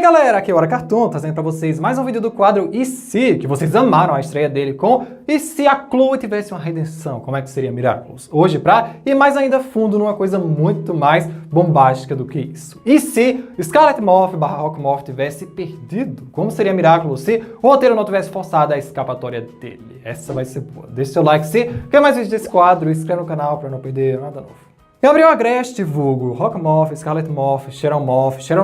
galera, aqui é o Hora Cartoon, trazendo pra vocês mais um vídeo do quadro E Se, que vocês amaram a estreia dele com E se a Chloe tivesse uma redenção, como é que seria Miraculous? Hoje pra ir mais ainda fundo numa coisa muito mais bombástica do que isso. E se Scarlet Moth / Rock Moth tivesse perdido, como seria Miraculous se o roteiro não tivesse forçado a escapatória dele? Essa vai ser boa. Deixe seu like se quer mais vídeos desse quadro e inscreva no canal pra não perder nada novo. Gabriel Agreste, vulgo Rock Moth, Scarlet Moth, Sharon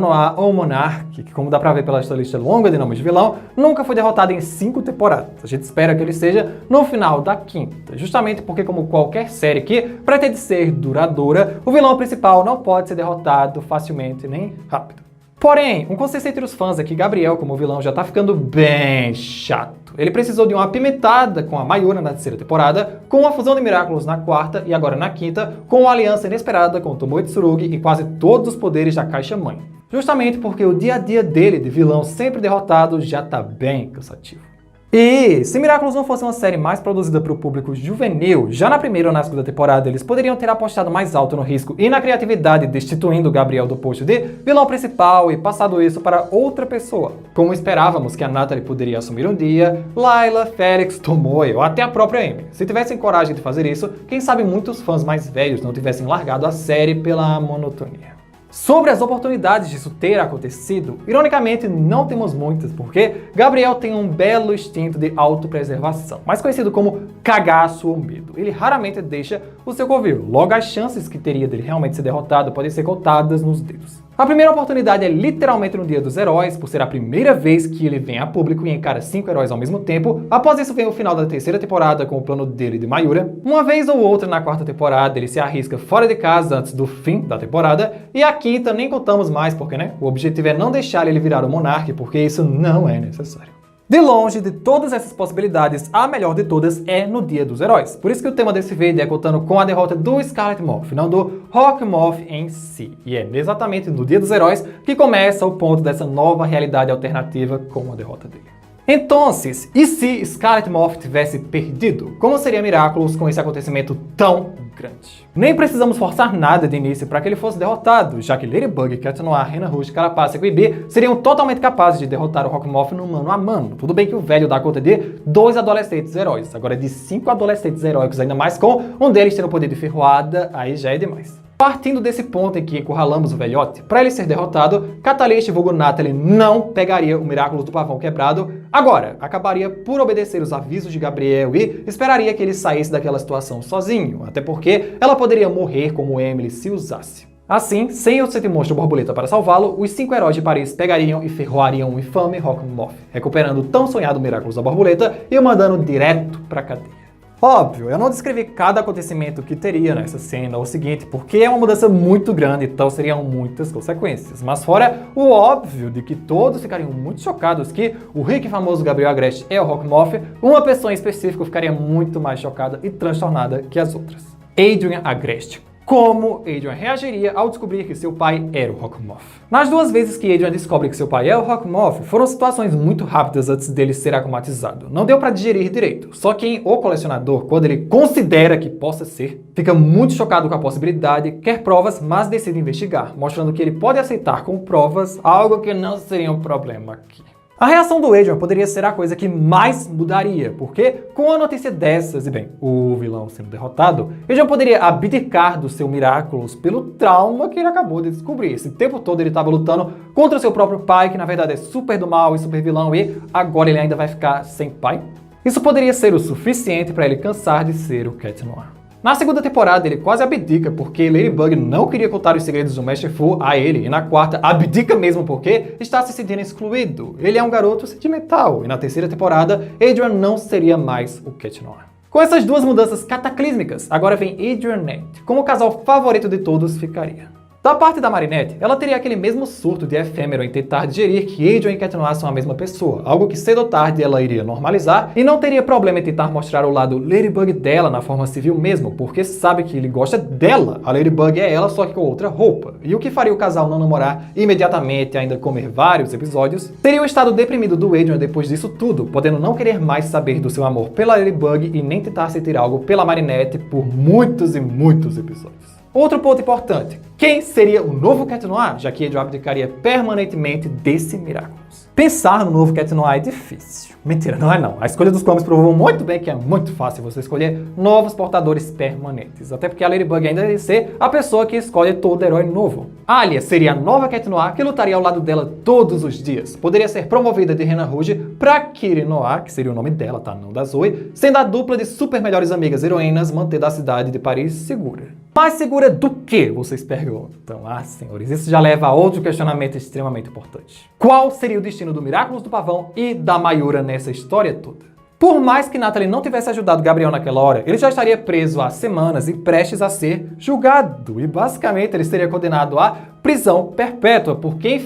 Noir ou Monarch, que como dá pra ver pela lista longa de nomes de vilão, nunca foi derrotado em 5 temporadas. A gente espera que ele seja no final da 5ª, justamente porque como qualquer série que pretende ser duradoura, o vilão principal não pode ser derrotado facilmente nem rápido. Porém, um consenso entre os fãs é que Gabriel como vilão já tá ficando bem chato. Ele precisou de uma apimentada com a Mayura na 3ª temporada, com a fusão de Miraculous na 4ª e agora na 5ª, com uma aliança inesperada com Tomoe Tsurugi e quase todos os poderes da Caixa-Mãe. Justamente porque o dia a dia dele de vilão sempre derrotado já tá bem cansativo. E se Miraculous não fosse uma série mais produzida para o público juvenil, já na 1ª ou na 2ª temporada eles poderiam ter apostado mais alto no risco e na criatividade, destituindo Gabriel do posto de vilão principal e passado isso para outra pessoa. Como esperávamos que a Natalie poderia assumir um dia, Layla, Felix, Tomoe ou até a própria Amy. Se tivessem coragem de fazer isso, quem sabe muitos fãs mais velhos não tivessem largado a série pela monotonia. Sobre as oportunidades disso ter acontecido, ironicamente não temos muitas, porque Gabriel tem um belo instinto de autopreservação, mais conhecido como cagaço ou medo. Ele raramente deixa o seu covil, logo as chances que teria dele realmente ser derrotado podem ser contadas nos dedos. A primeira oportunidade é literalmente no Dia dos Heróis, por ser a primeira vez que ele vem a público e encara 5 heróis ao mesmo tempo. Após isso vem o final da 3ª temporada com o plano dele de Mayura. Uma vez ou outra na 4ª temporada ele se arrisca fora de casa antes do fim da temporada. E a 5ª nem contamos mais porque, né, o objetivo é não deixar ele virar o Monark, porque isso não é necessário. De longe, de todas essas possibilidades, a melhor de todas é no Dia dos Heróis. Por isso que o tema desse vídeo é contando com a derrota do Scarlet Moth, não do Rock Moth em si. E é exatamente no Dia dos Heróis que começa o ponto dessa nova realidade alternativa com a derrota dele. Então, e se Scarlet Moth tivesse perdido? Como seria Miraculous com esse acontecimento tão grande? Nem precisamos forçar nada de início para que ele fosse derrotado, já que Ladybug, Cat Noir, Rena Rouge, Carapace e Quibi seriam totalmente capazes de derrotar o Rock Moth no mano a mano. Tudo bem que o velho dá conta de 2 adolescentes heróis, agora de 5 adolescentes heróicos, ainda mais com um deles tendo o poder de ferroada, aí já é demais. Partindo desse ponto em que encurralamos o velhote, para ele ser derrotado, Catalyst vulgo Natalie não pegaria o Miraculous do pavão quebrado, agora acabaria por obedecer os avisos de Gabriel e esperaria que ele saísse daquela situação sozinho, até porque ela poderia morrer como Emily se usasse. Assim, sem o Sentimonstro Borboleta para salvá-lo, os 5 heróis de Paris pegariam e ferroariam o infame Rock Moth, recuperando o tão sonhado Miraculous da Borboleta e o mandando direto pra cadeia. Óbvio, eu não descrevi cada acontecimento que teria nessa cena ou seguinte, porque é uma mudança muito grande, então seriam muitas consequências. Mas fora o óbvio de que todos ficariam muito chocados que o rico e famoso Gabriel Agreste é o Rock Moth, uma pessoa em específico ficaria muito mais chocada e transtornada que as outras. Adrian Agreste. Como Adrian reagiria ao descobrir que seu pai era o Rock Moth? Nas 2 vezes que Adrian descobre que seu pai é o Rock Moth, foram situações muito rápidas antes dele ser akumatizado. Não deu pra digerir direito. Só que o colecionador, quando ele considera que possa ser, fica muito chocado com a possibilidade, quer provas, mas decide investigar, mostrando que ele pode aceitar como provas algo que não seria um problema aqui. A reação do Adrian poderia ser a coisa que mais mudaria, porque com a notícia dessas, e bem, o vilão sendo derrotado, Adrian poderia abdicar do seu Miraculous pelo trauma que ele acabou de descobrir. Esse tempo todo ele estava lutando contra o seu próprio pai, que na verdade é super do mal e super vilão, e agora ele ainda vai ficar sem pai? Isso poderia ser o suficiente para ele cansar de ser o Cat Noir. Na 2ª temporada ele quase abdica porque Ladybug não queria contar os segredos do Mestre Fu a ele, e na 4ª abdica mesmo porque está se sentindo excluído. Ele é um garoto sentimental, e na 3ª temporada Adrian não seria mais o Cat Noir. Com essas 2 mudanças cataclísmicas, agora vem Adrianette, como o casal favorito de todos ficaria. Da parte da Marinette, ela teria aquele mesmo surto de efêmero em tentar digerir que Adrian e Cat Noir são a mesma pessoa, algo que cedo ou tarde ela iria normalizar e não teria problema em tentar mostrar o lado Ladybug dela na forma civil mesmo, porque sabe que ele gosta dela. A Ladybug é ela, só que com outra roupa. E o que faria o casal não namorar imediatamente e ainda comer vários episódios seria o estado deprimido do Adrian depois disso tudo, podendo não querer mais saber do seu amor pela Ladybug e nem tentar sentir algo pela Marinette por muitos e muitos episódios. Outro ponto importante, quem seria o novo Cat Noir, já que Adrian abdicaria permanentemente desse Miraculous? Pensar no novo Cat Noir é difícil. Mentira, não é não. A escolha dos comics provou muito bem que é muito fácil você escolher novos portadores permanentes. Até porque a Ladybug ainda deve ser a pessoa que escolhe todo herói novo. Alia seria a nova Cat Noir que lutaria ao lado dela todos os dias. Poderia ser promovida de Renan Rouge pra Kiri Noir, que seria o nome dela, tá? Não da Zoe, sendo a dupla de super melhores amigas heroínas mantendo a cidade de Paris segura. Mais segura do que, vocês perguntam? Ah, senhores, isso já leva a outro questionamento extremamente importante. Qual seria o destino do Miraculous do Pavão e da Mayura nessa história toda? Por mais que Natalie não tivesse ajudado Gabriel naquela hora, ele já estaria preso há semanas e prestes a ser julgado. E basicamente ele seria condenado à prisão perpétua, porque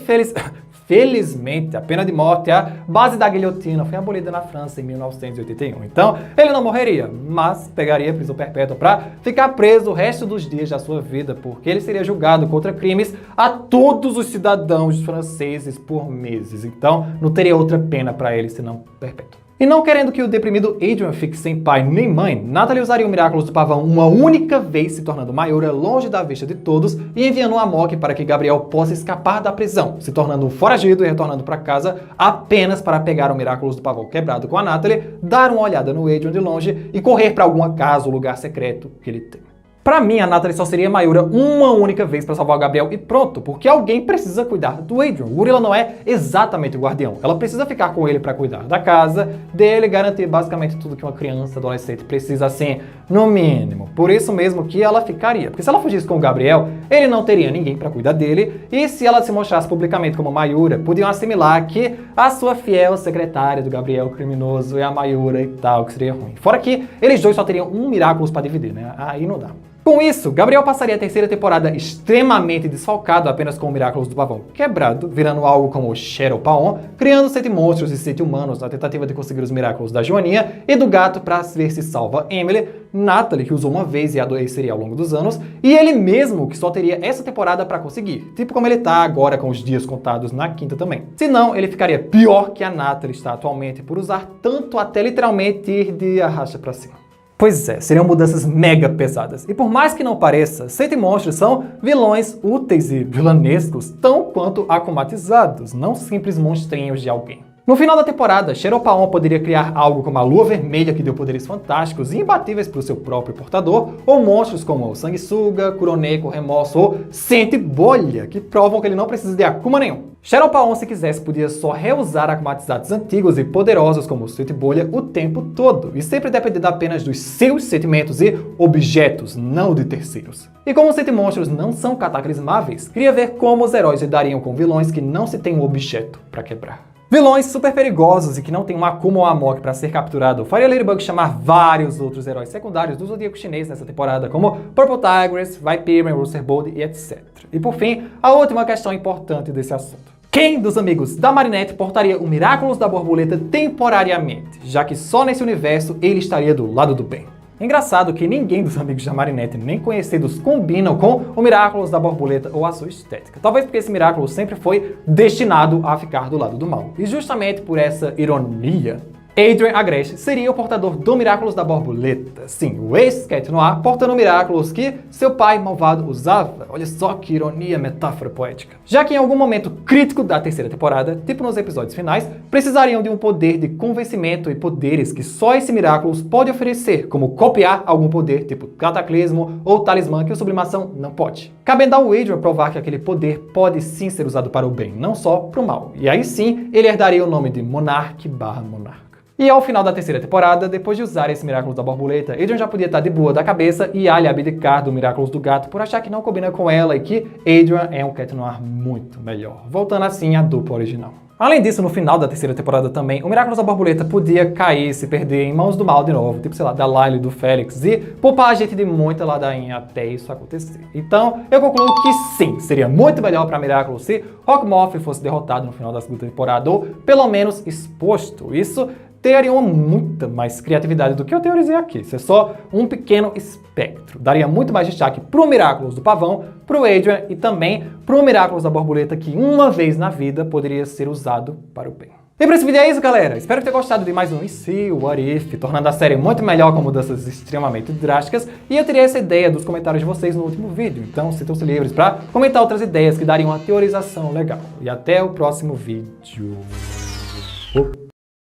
felizmente, a pena de morte, a base da guilhotina, foi abolida na França em 1981. Então, ele não morreria, mas pegaria prisão perpétua para ficar preso o resto dos dias da sua vida, porque ele seria julgado contra crimes a todos os cidadãos franceses por meses. Então, não teria outra pena para ele senão perpétua. E não querendo que o deprimido Adrian fique sem pai nem mãe, Natalie usaria o Miraculous do Pavão uma única vez, se tornando Mayura longe da vista de todos e enviando um Amok para que Gabriel possa escapar da prisão, se tornando um foragido e retornando para casa apenas para pegar o Miraculous do Pavão quebrado com a Natalie, dar uma olhada no Adrian de longe e correr para alguma casa ou lugar secreto que ele tem. Pra mim, a Natalie só seria Mayura uma única vez pra salvar o Gabriel e pronto, porque alguém precisa cuidar do Adrian. O gorila não é exatamente o guardião. Ela precisa ficar com ele pra cuidar da casa, dele, garantir basicamente tudo que uma criança, adolescente precisa, assim, no mínimo. Por isso mesmo que ela ficaria. Porque se ela fugisse com o Gabriel, ele não teria ninguém pra cuidar dele, e se ela se mostrasse publicamente como Mayura, podiam assimilar que a sua fiel secretária do Gabriel criminoso é a Mayura e tal, que seria ruim. Fora que eles dois só teriam um Miraculous pra dividir, né? Aí não dá. Com isso, Gabriel passaria a terceira temporada extremamente desfalcado, apenas com o Miraculous do Pavão quebrado, virando algo como o Cheryl Paon, criando 7 monstros e 7 humanos na tentativa de conseguir os Miraculous da Joaninha e do gato para ver se salva Emily, Natalie, que usou uma vez e adoeceria ao longo dos anos, e ele mesmo, que só teria essa temporada para conseguir, tipo como ele tá agora com os dias contados na quinta também. Senão, ele ficaria pior que a Natalie está atualmente por usar tanto até literalmente ir de arracha pra cima. Pois é, seriam mudanças mega pesadas. E por mais que não pareça, 7 monstros são vilões úteis e vilanescos, tão quanto acumatizados, não simples monstrinhos de alguém. No final da temporada, Cheryl Paon poderia criar algo como a Lua Vermelha, que deu poderes fantásticos e imbatíveis para o seu próprio portador, ou monstros como o Sanguessuga, Kuroneko, Remorso ou Sente Bolha, que provam que ele não precisa de Akuma nenhum. Cheryl Paon, se quisesse, podia só reusar acumatizados antigos e poderosos como o Sente Bolha o tempo todo, e sempre dependendo apenas dos seus sentimentos e objetos, não de terceiros. E como os 7 monstros não são cataclismáveis, queria ver como os heróis lidariam com vilões que não se tem um objeto para quebrar. Vilões super perigosos e que não tem um Akuma ou Amok para ser capturado faria Ladybug chamar vários outros heróis secundários do Zodíaco Chinês nessa temporada, como Purple Tigress, Vyperion, Rooster Bold e etc. E por fim, a última questão importante desse assunto. Quem dos amigos da Marinette portaria o Miraculous da Borboleta temporariamente, já que só nesse universo ele estaria do lado do bem? Engraçado que ninguém dos amigos da Marinette nem conhecidos combinam com o Miraculous da Borboleta ou a sua estética. Talvez porque esse Miraculous sempre foi destinado a ficar do lado do mal. E justamente por essa ironia, Adrian Agreste seria o portador do Miraculous da Borboleta. Sim, o ex-Cat Noir portando o Miraculous que seu pai malvado usava. Olha só que ironia, metáfora poética. Já que em algum momento crítico da terceira temporada, tipo nos episódios finais, precisariam de um poder de convencimento e poderes que só esse Miraculous pode oferecer, como copiar algum poder tipo Cataclismo ou Talismã que o Sublimação não pode. Cabendo ao Adrian provar que aquele poder pode sim ser usado para o bem, não só para o mal. E aí sim, ele herdaria o nome de Monark/Monarca. E ao final da terceira temporada, depois de usar esse Miraculous da Borboleta, Adrian já podia estar de boa da cabeça e Alia abdicar do Miraculous do gato por achar que não combina com ela e que Adrian é um Cat Noir muito melhor, voltando assim à dupla original. Além disso, no final da terceira temporada também, o Miraculous da Borboleta podia cair, se perder em mãos do mal de novo, tipo, sei lá, da Lyle, do Félix, e poupar a gente de muita ladainha até isso acontecer. Então, eu concluo que sim, seria muito melhor para Miraculous se Rockmoth fosse derrotado no final da segunda temporada, ou pelo menos exposto. Isso teriam muita mais criatividade do que eu teorizei aqui. Isso é só um pequeno espectro. Daria muito mais destaque pro Miraculous do pavão, pro Adrian e também pro Miraculous da borboleta, que uma vez na vida poderia ser usado para o bem. E para esse vídeo é isso, galera. Espero ter gostado de mais um E se, What If, tornando a série muito melhor com mudanças extremamente drásticas. E eu tirei essa ideia dos comentários de vocês no último vídeo. Então sintam-se livres para comentar outras ideias que dariam uma teorização legal. E até o próximo vídeo.